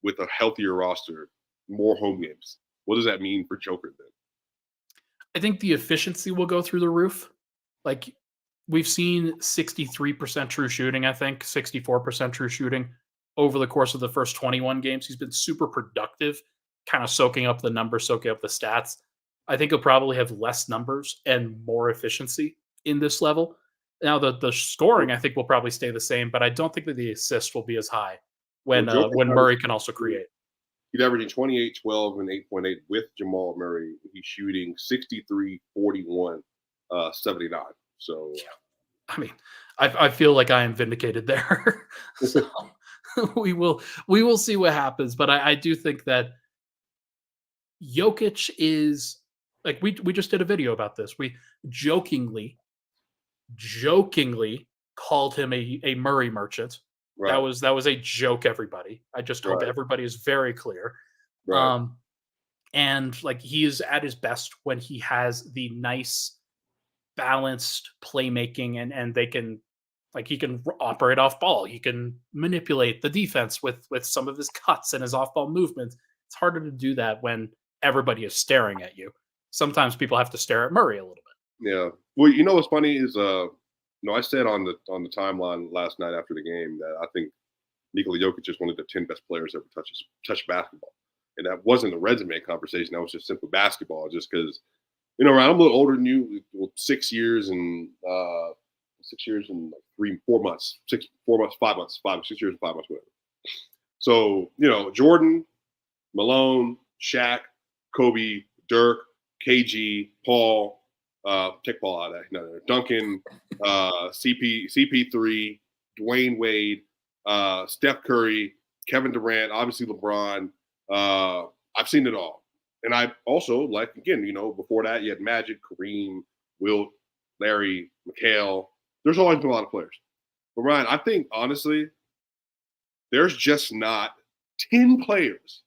with a healthier roster, more home games? What does that mean for Joker then? I think the efficiency will go through the roof. Like we've seen 63% true shooting, I think 64% true shooting over the course of the first 21 games. He's been super productive, kind of soaking up the numbers, soaking up the stats. I think he'll probably have less numbers and more efficiency in this level. Now the scoring I think will probably stay the same, but I don't think that the assists will be as high when Murray can also create. He's averaging 28, 12, and 8.8 with Jamal Murray. He's shooting 63, 41, 79. So, I mean, I feel like I am vindicated there. So we will see what happens, but I do think that Jokic is like we just did a video about this. We jokingly called him a Murray merchant. Right. That was a joke, everybody. I just hope everybody is very clear. Right. And like he is at his best when he has the nice balanced playmaking and they can like he can operate off ball. He can manipulate the defense with some of his cuts and his off ball movement. It's harder to do that when everybody is staring at you. Sometimes people have to stare at Murray a little bit. Yeah. Well, you know what's funny is I said on the timeline last night after the game that I think Nikola Jokic is one of the 10 best players ever touched basketball. And that wasn't a resume conversation. That was just simple basketball. Just because, Ryan, I'm a little older than you. 6 years and 6 years and like 4 months, 4 months, 5 months, 6 years and 5 months, whatever. So, Jordan, Malone, Shaq, Kobe, Dirk, KG, Paul, take Paul out of that. No, Duncan, CP3, Dwayne Wade, Steph Curry, Kevin Durant, obviously LeBron. I've seen it all. And I also, before that, you had Magic, Kareem, Wilt, Larry, McHale. There's always been a lot of players. But Ryan, I think, honestly, there's just not 10 players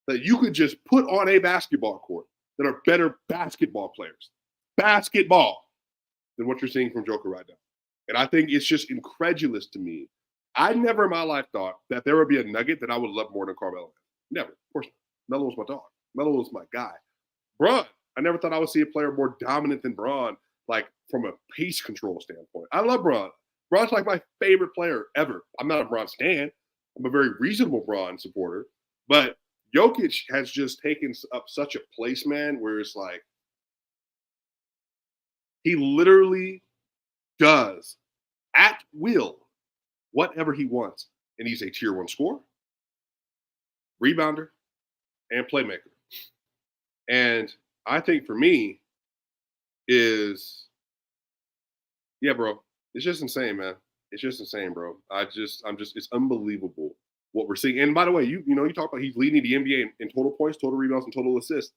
that you could just put on a basketball court that are better basketball players. Basketball than what you're seeing from Joker right now. And I think it's just incredulous to me. I never in my life thought that there would be a nugget that I would love more than Carmelo. Never. Of course not. Melo was my dog. Melo was my guy. Braun, I never thought I would see a player more dominant than Braun, like from a pace control standpoint. I love Braun. Braun's like my favorite player ever. I'm not a Braun stan. I'm a very reasonable Braun supporter. But Jokic has just taken up such a place, man, where it's like he literally does at will whatever he wants. And he's a tier 1 scorer, rebounder, and playmaker. And I think for me is, bro, it's just insane, man. It's just insane, bro. It's unbelievable what we're seeing. And by the way, you talk about he's leading the NBA in total points, total rebounds, and total assists.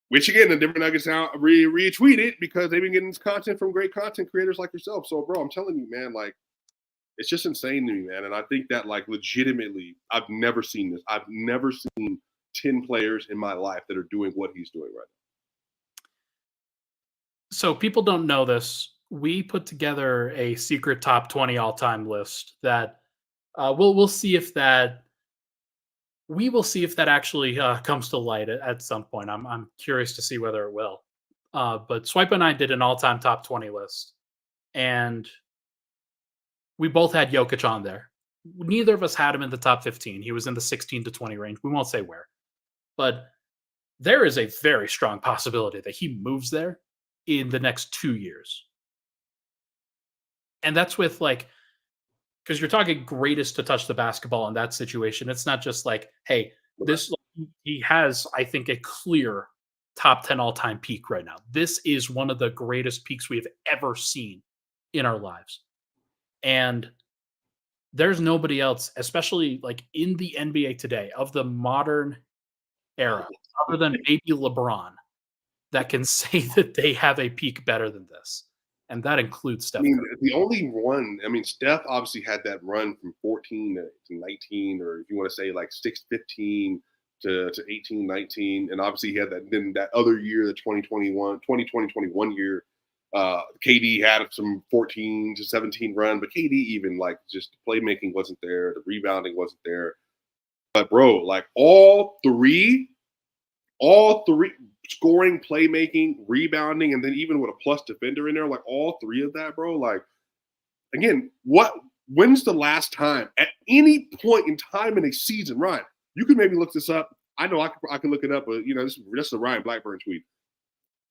Which again, the Denver Nuggets now retweet it because they've been getting this content from great content creators like yourself. So, bro, I'm telling you, man, like, it's just insane to me, man. And I think that, like, legitimately, I've never seen this. I've never seen 10 players in my life that are doing what he's doing right now. So people don't know this. We put together a secret top 20 all-time list that we'll see if that actually comes to light at some point. I'm curious to see whether it will. But Swipa and I did an all-time top 20 list, and we both had Jokic on there. Neither of us had him in the top 15. He was in the 16 to 20 range. We won't say where. But there is a very strong possibility that he moves there in the next 2 years. And that's with, like, because you're talking greatest to touch the basketball in that situation. It's not just like, hey, he has, I think, a clear top 10 all-time peak right now. This is one of the greatest peaks we have ever seen in our lives. And there's nobody else, especially like in the NBA today, of the modern era, other than maybe LeBron, that can say that they have a peak better than this. And that includes Steph. The only one, Steph obviously had that run from 14 to 19, or if you want to say like 15 to 18, 19. And obviously he had that other year, the 2021 year. KD had some 14 to 17 run, but KD even, like, just the playmaking wasn't there. The rebounding wasn't there. But, bro, like all three scoring, playmaking, rebounding, and then even with a plus defender in there, like all three of that, bro, like, again, when's the last time at any point in time in a season, Ryan, you can maybe look this up. I know I can look it up, but, this is a Ryan Blackburn tweet.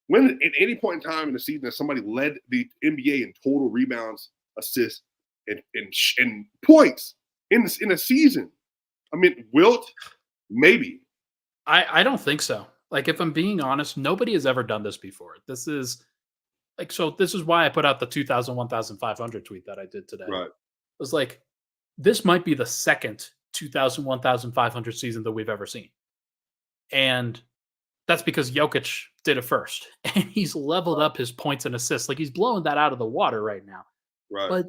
When at any point in time in the season that somebody led the NBA in total rebounds, assists, and points in a season? Wilt, maybe. I don't think so. Like, if I'm being honest, nobody has ever done this before. This is why I put out the 2,000, 1,500 tweet that I did today. Right. It was like, this might be the second 2,000, 1,500 season that we've ever seen. And that's because Jokic did it first. And he's leveled up his points and assists. Like, he's blowing that out of the water right now. Right. But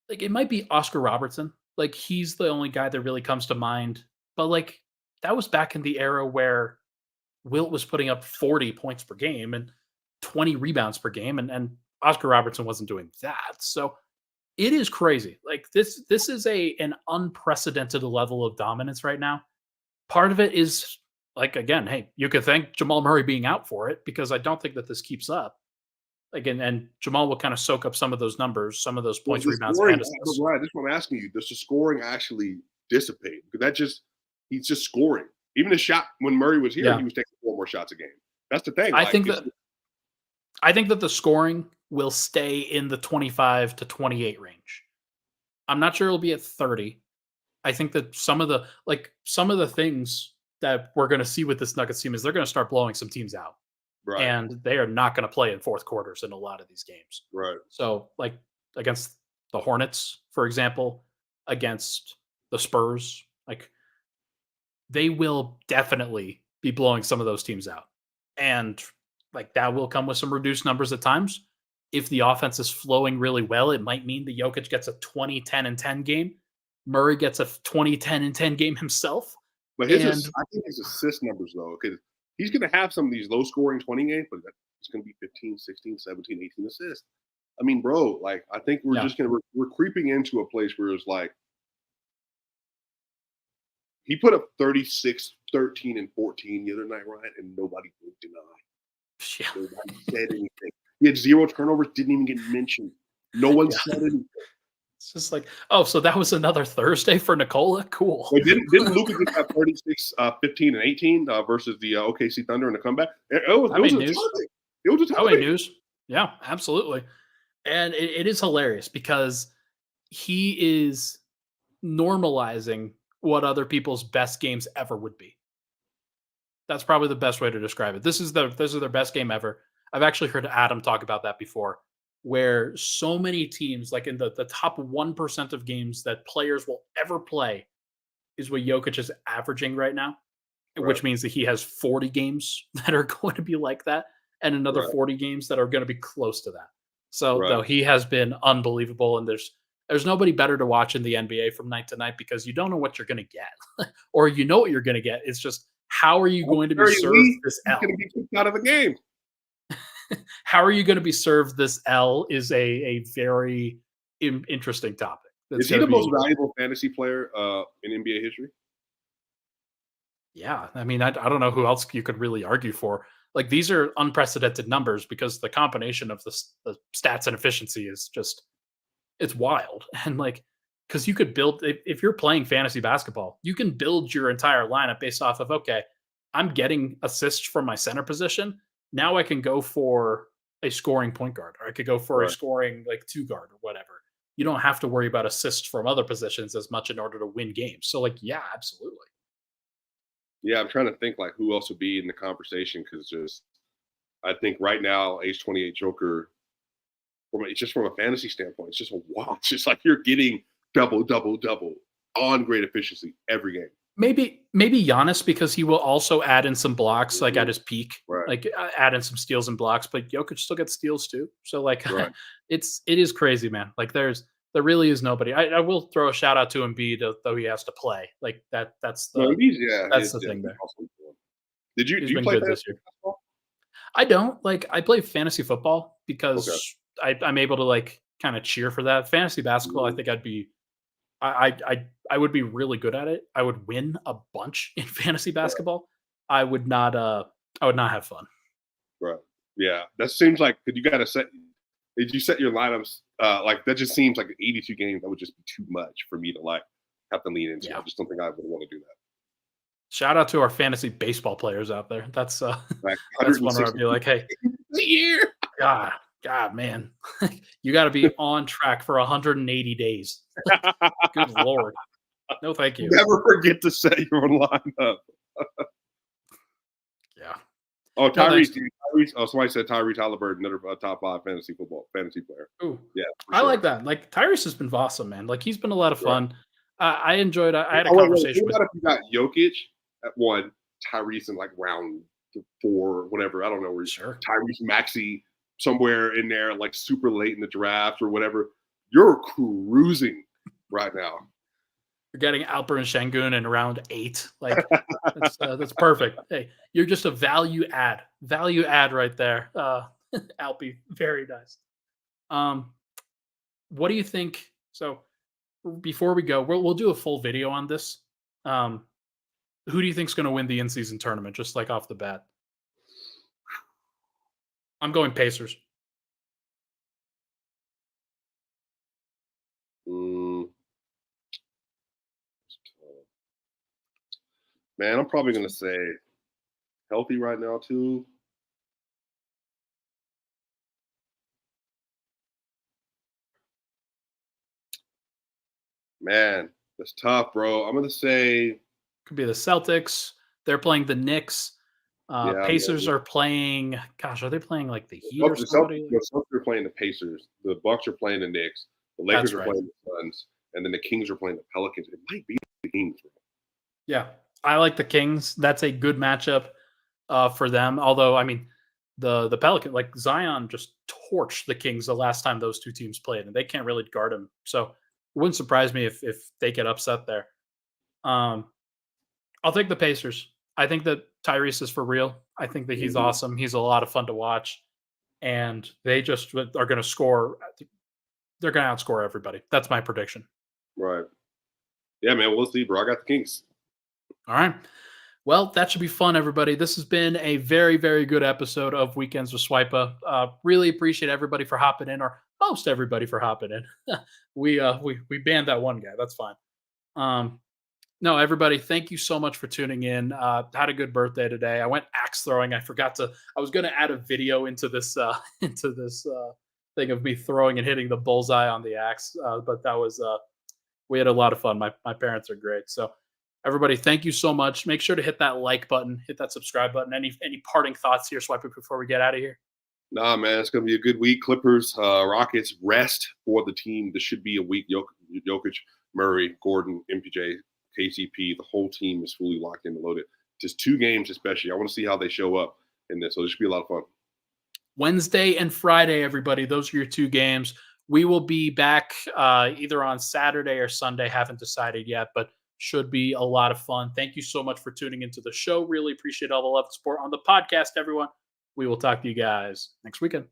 it might be Oscar Robertson. Like, he's the only guy that really comes to mind. But, like, that was back in the era where Wilt was putting up 40 points per game and 20 rebounds per game. And Oscar Robertson wasn't doing that. So It is crazy. Like this is an unprecedented level of dominance right now. Part of it is like again, hey, you could thank Jamal Murray being out for it because I don't think that this keeps up. Again, and Jamal will kind of soak up some of those numbers, some of those Does points, the rebounds, scoring, and assists. right? That's what I'm asking you. Does the scoring actually dissipate? Because he's just scoring. Even the shot when Murray was here, Yeah, he was taking 4 more shots a game. That's the thing. I Like, think that I think that the scoring will stay in the 25 to 28 range. I'm not sure it'll be at 30. I think that some of the things that we're going to see with this Nuggets team is they're going to start blowing some teams out, right, and they are not going to play in fourth quarters in a lot of these games. right, So, like against the Hornets, for example, against the Spurs, like they will definitely be blowing some of those teams out. And like that will come with some reduced numbers at times. If the offense is flowing really well, it might mean the Jokic gets a 20, 10, and 10 game. Murray gets a 20, 10, and 10 game himself. but And I think his assist numbers though, because he's going to have some of these low scoring 20 games, but it's going to be 15, 16, 17, 18 assists. I mean, bro, like I think we're yeah, just going to we're creeping into a place where it's like he put up 36, 13, and 14 the other night, right? And nobody blinked an eye. yeah, Nobody said anything. He had 0 turnovers, didn't even get mentioned. No one yeah. said anything. It's just like, oh, so that was another Thursday for Nikola? Cool. But didn't Luka just have 36, 15, and 18 versus the OKC Thunder in the comeback? It was I mean, a news. topic. It was a I mean, topic. news. Yeah, absolutely. And it is hilarious because he is normalizing what other people's best games ever would be. That's probably the best way to describe it. This is their best game ever. I've actually heard Adam talk about that before, where so many teams, like in the top 1% of games that players will ever play, is what Jokic is averaging right now, Right, which means that he has 40 games that are going to be like that, and another right, 40 games that are going to be close to that. So right. though he has been unbelievable, and there's nobody better to watch in the NBA from night to night because you don't know what you're going to get, or you know what you're going to get. It's just how are you At going to the be very served least, this he's going to L? be kicked out of the game. How are you going to be served this L is a very interesting topic. That's Is he going to the most be valuable fantasy player in NBA history? yeah. I mean, I don't know who else you could really argue for. Like these are unprecedented numbers because the combination of the stats and efficiency is just it's wild. And like because you could build if you're playing fantasy basketball, you can build your entire lineup based off of okay, I'm getting assists from my center position. Now I can go for a scoring point guard, or I could go for a Right. scoring like two guard or whatever. You don't have to worry about assists from other positions as much in order to win games. So like, yeah, absolutely. Yeah, I'm trying to think like who else would be in the conversation because just I think right now age 28 Joker it's just from a fantasy standpoint, it's just a wow. It's just like you're getting double, double, double on great efficiency every game. Maybe Giannis because he will also add in some blocks like at Mhm. his peak, Right, like add in some steals and blocks. But Jokic still gets steals too. So like, right. it is crazy, man. Like there really is nobody. I will throw a shout out to Embiid though he has to play. Like No, he's yeah, that's he's the yeah, thing he's there. awesome. Did you He's do you been play good fantasy this year. basketball? I don't like I play fantasy football Okay. because I'm able to like kind of cheer for that. Fantasy basketball, I Mhm. think I would be really good at it. I would win a bunch in fantasy Right, basketball. I would not I would not have fun. right. Yeah, that seems like because you got to set. If you set your lineups, like that just seems like 82 games. That would just be too much for me to like have to lean into. I Yeah. just don't think I would want to do that. Shout out to our fantasy baseball players out there. That's Like that's one where I'd 160 be like, hey, a year. God, man, you got to be on track for 180 days. Good lord, no, thank you. Never forget to set your lineup. Yeah, Oh, no thanks. Tyrese. Oh, somebody said Tyrese Halliburton, another top 5 fantasy player. Ooh, Yeah, for I like sure. that. Like Tyrese has been awesome, man. Like he's been a lot of Right. fun. I enjoyed. I had a Oh, wait. conversation What with. about if you got Jokic at 1, Tyrese in like round 4, whatever. I don't know where Sure. Tyrese Maxey somewhere in there, like super late in the draft or whatever. You're cruising right now. You're getting Alper and Shengun in round 8. Like that's perfect. Hey, you're just a value add right there. Alpi, very nice. Um, what do you think? So before we go, we'll do a full video on this. Who do you think's going to win the in-season tournament? Just like off the bat, I'm going Pacers. Man, I'm probably going to say healthy right now, too. Man, that's tough, bro. I'm going to say Could be the Celtics. They're playing the Knicks. Pacers are playing. Gosh, are they playing like the Heat or somebody? The Celtics are playing the Pacers. The Bucks are playing the Knicks. The Lakers are playing the Suns, and then the Kings are playing the Pelicans. It might be the Kings. Yeah, I like the Kings. That's a good matchup for them. Although, I mean, the Pelicans, like Zion, just torched the Kings the last time those two teams played, and they can't really guard him. So it wouldn't surprise me if they get upset there. I'll take the Pacers. I think that Tyrese is for real. I think that he's awesome. He's a lot of fun to watch, and they just are going to score. They're going to outscore everybody. That's my prediction. Right. Yeah, man. We'll see, bro. I got the Kings. All right. Well, that should be fun, everybody. This has been a very, very good episode of Weekends with Swipa. Really appreciate everybody for hopping in, or most everybody for hopping in. we banned that one guy. That's fine. No, everybody, thank you so much for tuning in. Had a good birthday today. I went axe throwing. I was going to add a video into this thing of me throwing and hitting the bullseye on the axe, but that was we had a lot of fun. My parents are great. So everybody, thank you so much. Make sure to hit that like button, hit that subscribe button. Any parting thoughts here, Swipe, before we get out of here? Nah, man, it's gonna be a good week. Clippers, Rockets, rest for the team. This should be a week. Jokic, Murray, Gordon, MPJ, KCP, the whole team is fully locked in and loaded. Just 2 games, especially. I want to see how they show up in this. So this should be a lot of fun. Wednesday and Friday, everybody. Those are your 2 games. We will be back either on Saturday or Sunday. Haven't decided yet, but should be a lot of fun. Thank you so much for tuning into the show. Really appreciate all the love and support on the podcast, everyone. We will talk to you guys next weekend.